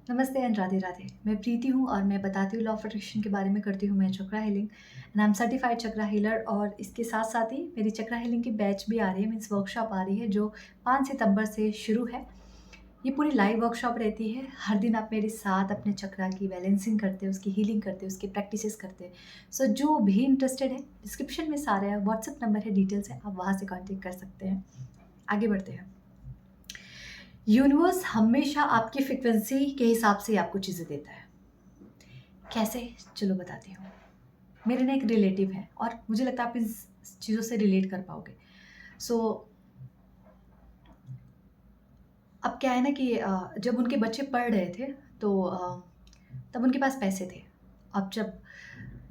नमस्ते एंड राधे राधे। मैं प्रीति हूँ और मैं बताती हूँ लॉ ऑफ अट्रैक्शन के बारे में, करती हूँ मैं chakra healing and I am certified chakra healer. और इसके साथ-साथ ही मेरी चक्रा हीलिंग की बैच भी आ रही है, मीन्स वर्कशॉप आ रही है जो 5 सितंबर से शुरू है। ये पूरी लाइव वर्कशॉप रहती है। हर दिन आप मेरे साथ अपने चक्रा की बैलेंसिंग करते हो, उसकी हीलिंग करते हो, उसकी प्रैक्टिसेस करते हैं। सो जो भी इंटरेस्टेड है, डिस्क्रिप्शन में सारा व्हाट्सएप नंबर है, डिटेल्स है, आप वहाँ से कॉन्टैक्ट कर सकते हैं। आगे बढ़ते हैं। यूनिवर्स हमेशा आपकी फ्रीक्वेंसी के हिसाब से ही आपको चीज़ें देता है। कैसे? चलो बताती हूँ। मेरे ना एक रिलेटिव है और मुझे लगता है आप इस चीज़ों से रिलेट कर पाओगे। सो अब क्या है ना कि जब उनके बच्चे पढ़ रहे थे तो तब उनके पास पैसे थे। अब जब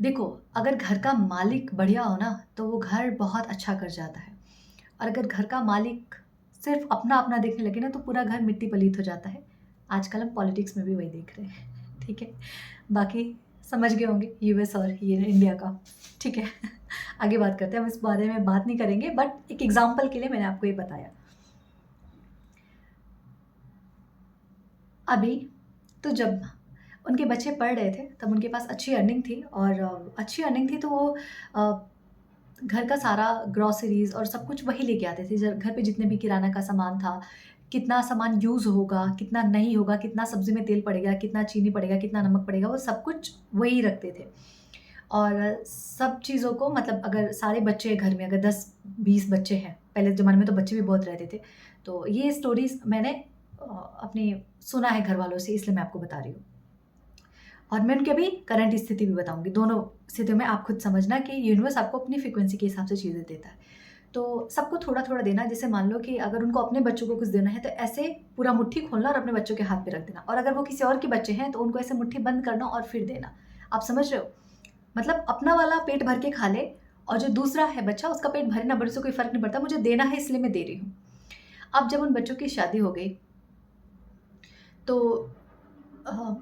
देखो, अगर घर का मालिक बढ़िया हो ना तो वो घर बहुत अच्छा कर जाता है। और अगर घर का मालिक सिर्फ़ अपना-अपना देखने लगे ना तो पूरा घर मिट्टी पलीत हो जाता है। आजकल हम पॉलिटिक्स में भी वही देख रहे हैं। ठीक है? बाकी समझ गए होंगे यूएस और ये इंडिया का। ठीक है? आगे बात करते हैं, हम इस बारे में बात नहीं करेंगे, बट एक एग्ज़ाम्पल के लिए मैंने आपको ये बताया। अभी तो जब उनके बच्चे पढ़ रहे थे तब उनके पास अच्छी अर्निंग थी और अच्छी अर्निंग थी तो वो अ, घर का सारा ग्रोसरीज़ और सब कुछ वही लेके आते थे। ज घर पे जितने भी किराना का सामान था, कितना सामान यूज़ होगा, कितना नहीं होगा, कितना सब्ज़ी में तेल पड़ेगा, कितना चीनी पड़ेगा, कितना नमक पड़ेगा, वो सब कुछ वही रखते थे। और सब चीज़ों को मतलब अगर सारे बच्चे घर में अगर 10-20 बच्चे हैं, पहले ज़माने में तो बच्चे भी बहुत रहते थे। तो ये स्टोरीज़ मैंने अपनी सुना है घरवालों से, इसलिए मैं आपको बता रही हूँ। और मैं उनकी अभी करंट स्थिति भी बताऊँगी। दोनों स्थितियों में आप खुद समझना कि यूनिवर्स आपको अपनी फ्रीक्वेंसी के हिसाब से चीज़ें देता है। तो सबको थोड़ा-थोड़ा देना, जैसे मान लो कि अगर उनको अपने बच्चों को कुछ देना है तो ऐसे पूरा मुट्ठी खोलना और अपने बच्चों के हाथ पे रख देना। और अगर वो किसी और के बच्चे हैं तो उनको ऐसे मुट्ठी बंद करना और फिर देना। आप समझ रहे हो? मतलब अपना वाला पेट भर के खा ले और जो दूसरा है बच्चा उसका पेट भरे ना भरे उससे कोई फ़र्क नहीं पड़ता, मुझे देना है इसलिए मैं दे रही हूँ। अब जब उन बच्चों की शादी हो गई तो अ,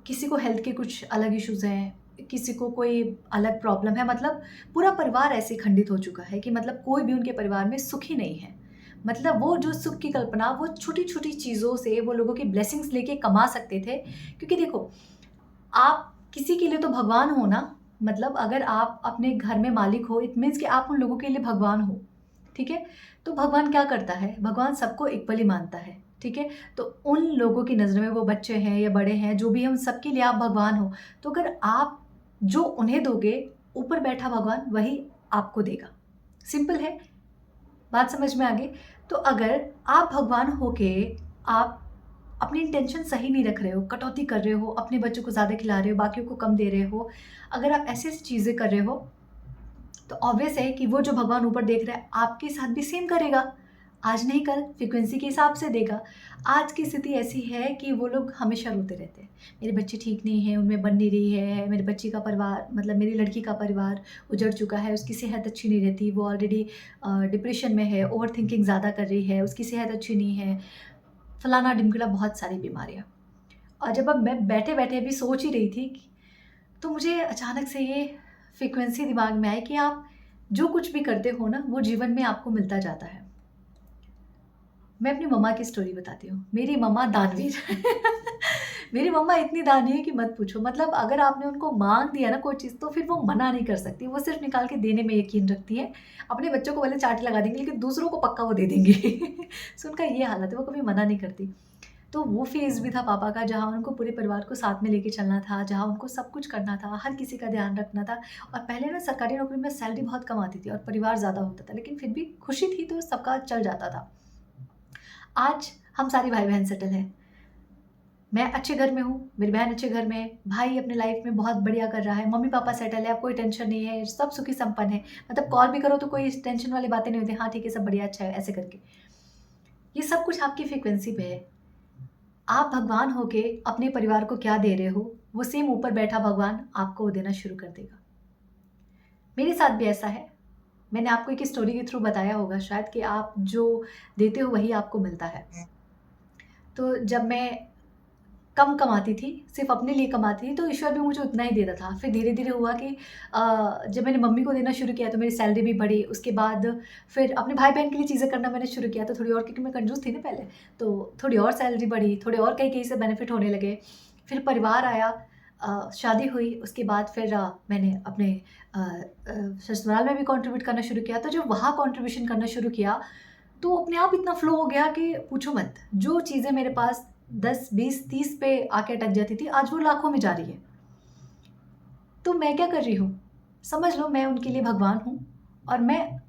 किसी को हेल्थ के कुछ अलग इश्यूज़ हैं, किसी को कोई अलग प्रॉब्लम है, मतलब पूरा परिवार ऐसे खंडित हो चुका है कि मतलब कोई भी उनके परिवार में सुखी नहीं है। मतलब वो जो सुख की कल्पना वो छोटी-छोटी चीज़ों से वो लोगों की ब्लेसिंग्स लेके कमा सकते थे। क्योंकि देखो, आप किसी के लिए तो भगवान हो ना, मतलब अगर आप अपने घर में मालिक हो, इट मीन्स कि आप उन लोगों के लिए भगवान हो, ठीक है? तो भगवान क्या करता है? भगवान सबको इक्वली मानता है, ठीक है? तो उन लोगों की नज़र में वो बच्चे हैं या बड़े हैं, जो भी हैं, उन सबके लिए आप भगवान हो। तो अगर आप जो उन्हें दोगे, ऊपर बैठा भगवान वही आपको देगा। सिंपल है। बात समझ में आ गई? तो अगर आप भगवान होके आप अपनी इंटेंशन सही नहीं रख रहे हो, कटौती कर रहे हो, अपने बच्चों को ज़्यादा खिला रहे हो, बाकियों को कम दे रहे हो, अगर आप ऐसी-ऐसी चीज़ें कर रहे हो, तो ऑब्वियस है कि वो जो भगवान ऊपर देख रहा है, आपके साथ भी सेम करेगा। आज नहीं कल फ्रीक्वेंसी के हिसाब से देगा। आज की स्थिति ऐसी है कि वो लोग हमेशा रोते रहते हैं। मेरे बच्चे ठीक नहीं हैं, उनमें बन नहीं रही है, मेरे बच्ची का परिवार मतलब मेरी लड़की का परिवार उजड़ चुका है, उसकी सेहत अच्छी नहीं रहती, वो ऑलरेडी डिप्रेशन में है, ओवरथिंकिंग ज़्यादा कर रही है, उसकी सेहत अच्छी नहीं है, फलाना-ढिमकाना बहुत सारी बीमारियाँ। और जब अब मैं बैठे-बैठे अभी सोच ही रही थी कि तो मुझे अचानक से ये फ्रीक्वेंसी दिमाग में आई कि आप जो कुछ भी करते हो ना, वो जीवन में आपको मिलता जाता है। मैं अपनी मम्मा की स्टोरी बताती हूँ। मेरी मम्मा दानवीर मेरी मम्मा इतनी दानी है कि मत पूछो। मतलब अगर आपने उनको माँग दिया ना कोई चीज़ तो फिर वो मना नहीं कर सकती। वो सिर्फ़ निकाल के देने में यकीन रखती हैं। अपने बच्चों को भले चाँटे लगा देंगी लेकिन दूसरों को पक्का वो दे देंगी। सो उनका ये हालत है, वो कभी मना नहीं करती। तो वो फ़ेज़ भी था पापा का जहाँ उनको पूरे परिवार को साथ में लेके चलना था, जहाँ उनको सब कुछ करना था, हर किसी का ध्यान रखना था। और पहले ना सरकारी नौकरी में सैलरी बहुत कम आती थी और परिवार ज़्यादा होता था, लेकिन फिर भी खुशी थी तो सबका चल जाता था। आज हम सारे भाई-बहन सेटल हैं। मैं अच्छे घर में हूँ, मेरी बहन अच्छे घर में है, भाई अपनी लाइफ़ में बहुत बढ़िया कर रहा है, मम्मी-पापा सेटल है, अब कोई टेंशन नहीं है, सब सुखी संपन्न है। मतलब कॉल भी करो तो कोई टेंशन वाली बातें नहीं होती, हाँ ठीक है, सब बढ़िया, अच्छा है, ऐसे करके। ये सब कुछ आपकी फ्रीक्वेंसी पे है। आप भगवान होके अपने परिवार को क्या दे रहे हो, वो सेम ऊपर बैठा भगवान आपको वो देना शुरू कर देगा। मेरे साथ भी ऐसा है। मैंने आपको एक स्टोरी के थ्रू बताया होगा शायद कि आप जो देते हो वही आपको मिलता है। तो जब मैं कम कमाती थी, सिर्फ़ अपने लिए कमाती थी, तो ईश्वर भी मुझे उतना ही देता था। फिर धीरे-धीरे हुआ कि जब मैंने मम्मी को देना शुरू किया तो मेरी सैलरी भी बढ़ी। उसके बाद फिर अपने भाई-बहन के लिए चीज़ें करना मैंने शुरू किया, तो थोड़ी और, क्योंकि मैं कंजूस थी ना पहले, तो थोड़ी और सैलरी बढ़ी, थोड़े और कहीं-कहीं से बेनिफिट होने लगे। फिर परिवार आया, शादी हुई, उसके बाद फिर मैंने अपने ससुराल में भी कंट्रीब्यूट करना शुरू किया। तो जब वहाँ कंट्रीब्यूशन करना शुरू किया, तो अपने आप इतना फ्लो हो गया कि पूछो मत। जो चीज़ें मेरे पास 10, 20, 30 पे आके अटक जाती थी, आज वो लाखों में जा रही है। तो मैं क्या कर रही हूँ? समझ लो मैं उनके लिए भगवान हूँ और मैं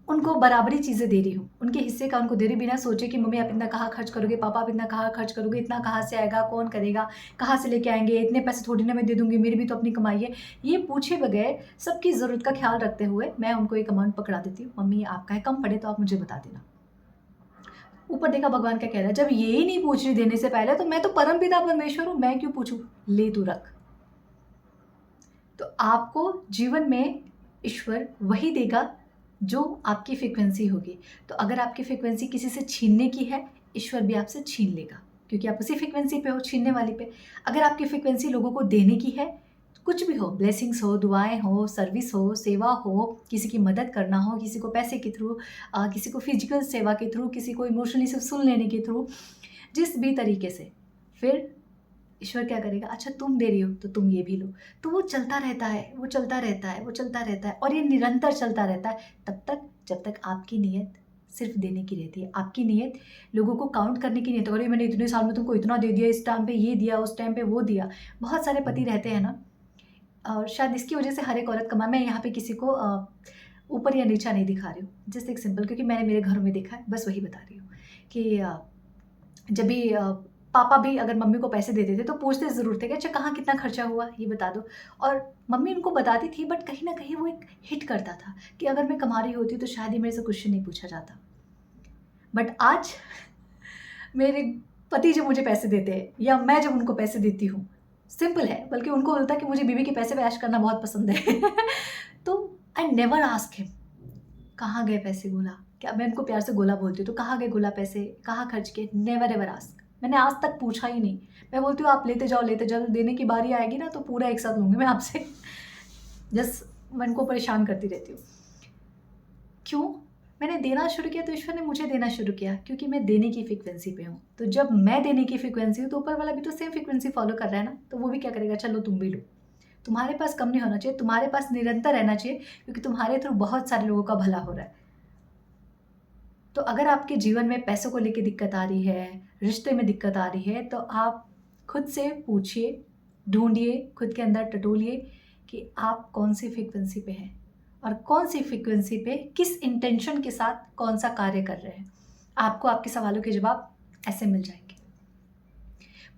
उनको बराबरी चीज़ें दे रही हूँ। उनके हिस्से का उनको दे रही, बिना सोचे कि मम्मी आप इतना कहाँ खर्च करोगे, पापा आप इतना कहाँ खर्च करोगे, इतना कहाँ से आएगा, कौन करेगा, कहाँ से लेके आएँगे, इतने पैसे थोड़ी ना मैं दे दूँगी, मेरी भी तो अपनी कमाई है। ये पूछे बगैर सबकी ज़रूरत का ख़्याल रखते हुए मैं उनको एक अमाउंट पकड़ा देती हूँ, मम्मी आपका है, कम पड़े तो आप मुझे बता देना। ऊपर देखा भगवान क्या कह रहा है, जब ये ही नहीं पूछ रही देने से पहले, तो मैं तो परमपिता परमेश्वर हूँ, मैं क्यों पूछूँ? ले तू रख। तो आपको जीवन में ईश्वर वही देगा जो आपकी फ्रीक्वेंसी होगी। तो अगर आपकी फ्रीक्वेंसी किसी से छीनने की है, ईश्वर भी आपसे छीन लेगा, क्योंकि आप उसी फ्रीक्वेंसी पे हो, छीनने वाली पे। अगर आपकी फ्रीक्वेंसी लोगों को देने की है, कुछ भी हो, ब्लेसिंग्स हो, दुआएँ हो, सर्विस हो, सेवा हो, किसी की मदद करना हो, किसी को पैसे के थ्रू, किसी को फिजिकल सेवा के थ्रू, किसी को इमोशनली सिर्फ सुन लेने के थ्रू, जिस भी तरीके से, फिर ईश्वर क्या करेगा, अच्छा तुम दे रही हो तो तुम ये भी लो। तो वो चलता रहता है, वो चलता रहता है, वो चलता रहता है, और ये निरंतर चलता रहता है तब तक जब तक आपकी नीयत सिर्फ देने की रहती है। आपकी नीयत लोगों को काउंट करने की नहीं है, तो अरे मैंने इतने साल में तुमको इतना दे दिया, इस टाइम पे ये दिया, उस टाइम पे वो दिया। बहुत सारे पति रहते हैं ना, और शायद इसकी वजह से हर एक औरत कमा, मैं यहाँ पे किसी को ऊपर या नीचा नहीं दिखा रही हूँ, जस्ट एक सिंपल, क्योंकि मैंने मेरे घरों में देखा है, बस वही बता रही हूँ कि जब भी पापा भी अगर मम्मी को पैसे देते थे तो पूछते ज़रूर थे कि अच्छा कहाँ कितना खर्चा हुआ ये बता दो। और मम्मी उनको बताती थी, बट कहीं न कहीं वो एक हिट करता था कि अगर मैं कमा रही होती तो शायद ही मेरे से क्वेश्चन नहीं पूछा जाता। बट आज मेरे पति जब मुझे पैसे देते हैं या मैं जब उनको पैसे देती हूँ, सिंपल है, बल्कि उनको बोलता है कि मुझे बीवी के पैसे पे ऐश करना बहुत पसंद है। तो आई नेवर आस्क हिम कहाँ गए पैसे गोला? क्या, मैं उनको प्यार से गोला बोलती हूँ, तो कहाँ गए गोला पैसे? कहाँ खर्च किए? Never ever ask. मैंने आज तक पूछा ही नहीं। मैं बोलती हूँ आप लेते जाओ, देने की बारी आएगी ना तो पूरा एक साथ लूँगी मैं आपसे। जस्ट मन को परेशान करती रहती हूँ। क्यों? मैंने देना शुरू किया तो ईश्वर ने मुझे देना शुरू किया, क्योंकि मैं देने की फ्रीक्वेंसी पे हूँ। तो जब मैं देने की फ्रीक्वेंसी हूँ तो ऊपर वाला भी तो सेम फ्रीक्वेंसी फॉलो कर रहा है ना, तो वो भी क्या करेगा, चलो तुम भी लो। तुम्हारे पास कम नहीं होना चाहिए, तुम्हारे पास निरंतर रहना चाहिए, क्योंकि तुम्हारे थ्रू बहुत सारे लोगों का भला हो रहा है। तो अगर आपके जीवन में पैसों को लेके दिक्कत आ रही है, रिश्ते में दिक्कत आ रही है, तो आप खुद से पूछिए, ढूँढिए, खुद के अंदर टटोलिए कि आप कौन-सी फ्रीक्वेंसी पे हैं और कौन-सी फ्रीक्वेंसी पे किस इंटेंशन के साथ कौन-सा कार्य कर रहे हैं। आपको आपके सवालों के जवाब ऐसे मिल जाएँगे।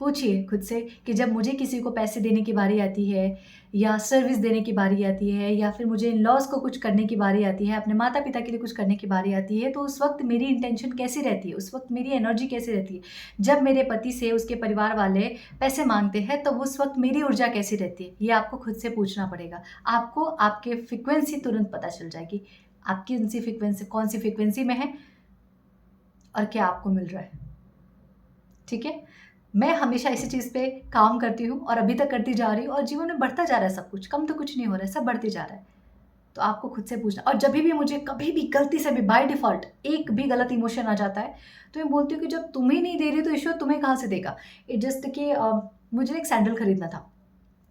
पूछिए खुद से कि जब मुझे किसी को पैसे देने की बारी आती है या सर्विस देने की बारी आती है या फिर मुझे इन-लॉज़ को कुछ करने की बारी आती है, अपने माता-पिता के लिए कुछ करने की बारी आती है, तो उस वक़्त मेरी इंटेंशन कैसी रहती है? उस वक़्त मेरी एनर्जी कैसी रहती है? जब मेरे पति से उसके परिवार वाले पैसे माँगते हैं, तो उस वक़्त मेरी ऊर्जा कैसी रहती है? ये आपको खुद से पूछना पड़ेगा। आपको आपके फ्रीक्वेंसी तुरंत पता चल जाएगी। आपकी कौन-सी फ्रीक्वेंसी में है और क्या आपको मिल रहा है। ठीक है? मैं हमेशा इसी चीज़ पे काम करती हूँ और अभी तक करती जा रही हूँ, और जीवन में बढ़ता जा रहा है सब कुछ, कम तो कुछ नहीं हो रहा है, सब बढ़ते जा रहा है। तो आपको खुद से पूछना, और जभी भी मुझे कभी भी गलती से भी बाय डिफ़ॉल्ट एक भी गलत इमोशन आ जाता है, तो मैं बोलती हूँ कि जब तुम ही नहीं दे रही तो ईश्वर तुम्हें कहाँ से देगा? इट जस्ट कि मुझे एक सैंडल खरीदना था।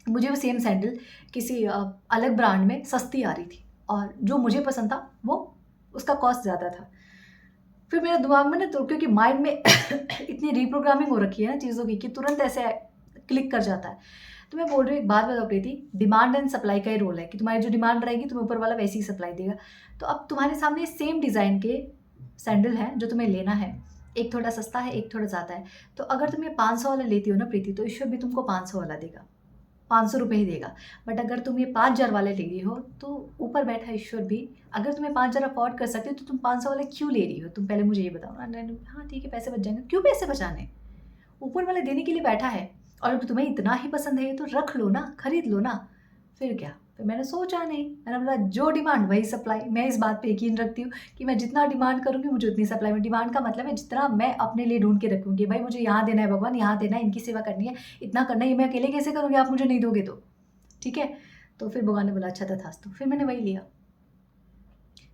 मुझे वो सेम सैंडल किसी अलग ब्रांड में सस्ती आ रही थी, और जो मुझे पसंद था वो उसका कॉस्ट ज़्यादा था। फिर मेरे दिमाग में ना, तो क्योंकि माइंड में इतनी रिप्रोग्रामिंग हो रखी है ना चीज़ों की कि तुरंत ऐसे क्लिक कर जाता है। तो मैं बोल रही हूँ, एक बात बताओ प्रीति, डिमांड एंड सप्लाई का ही रोल है कि तुम्हारी जो डिमांड रहेगी तुम्हें ऊपर वाला वैसी ही सप्लाई देगा। तो अब तुम्हारे सामने सेम डिज़ाइन के सैंडल हैं जो तुम्हें लेना है, एक थोड़ा सस्ता है, एक थोड़ा ज़्यादा है। तो अगर तुम ये 500 वाला लेती हो ना प्रीति, तो ईश्वर भी तुमको 500 वाला देगा, 500 रुपये ही देगा। बट अगर तुम ये 5000 वाले ले रही हो, तो ऊपर बैठा ईश्वर भी, अगर तुम्हें 5000 अफोर्ड कर सकते हो तो तुम 500 वाले क्यों ले रही हो? तुम पहले मुझे ये बताओ ना। हाँ ठीक है, पैसे बच जाएँगे। क्यों पैसे बचाने? ऊपर वाला देने के लिए बैठा है, और अगर तुम्हें इतना ही पसंद है तो रख लो ना, खरीद लो ना। फिर क्या? फिर मैंने सोचा नहीं, मैंने बोला जो डिमांड वही सप्लाई। मैं इस बात पे यकीन रखती हूँ कि मैं जितना डिमांड करूँगी मुझे उतनी सप्लाई में, डिमांड का मतलब है जितना मैं अपने लिए ढूँढ के रखूँगी, भाई मुझे यहाँ देना है भगवान, यहाँ देना है, इनकी सेवा करनी है, इतना करना है, ये मैं अकेले कैसे करूँगी, आप मुझे नहीं दोगे तो, ठीक है? तो फिर भगवान ने बोला अच्छा तथास्तु, फिर मैंने वही लिया।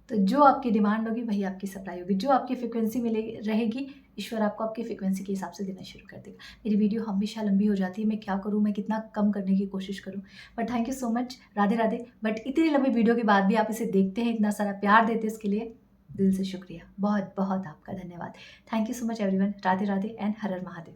तो जो आपकी डिमांड होगी वही आपकी सप्लाई होगी, जो आपकी फ्रीक्वेंसी मिलेगी रहेगी, ईश्वर आपको आपकी फ्रीक्वेंसी के हिसाब से देना शुरू कर देगा। मेरी वीडियो हमेशा लंबी हो जाती है, मैं क्या करूँ, मैं कितना कम करने की कोशिश करूँ, but thank you so much, Radhe Radhe. But इतनी लंबी वीडियो के बाद भी आप इसे देखते हैं, इतना सारा प्यार देते हैं, इसके लिए दिल से शुक्रिया, बहुत बहुत आपका धन्यवाद। Thank you so much everyone, Radhe Radhe and her her Mahadev.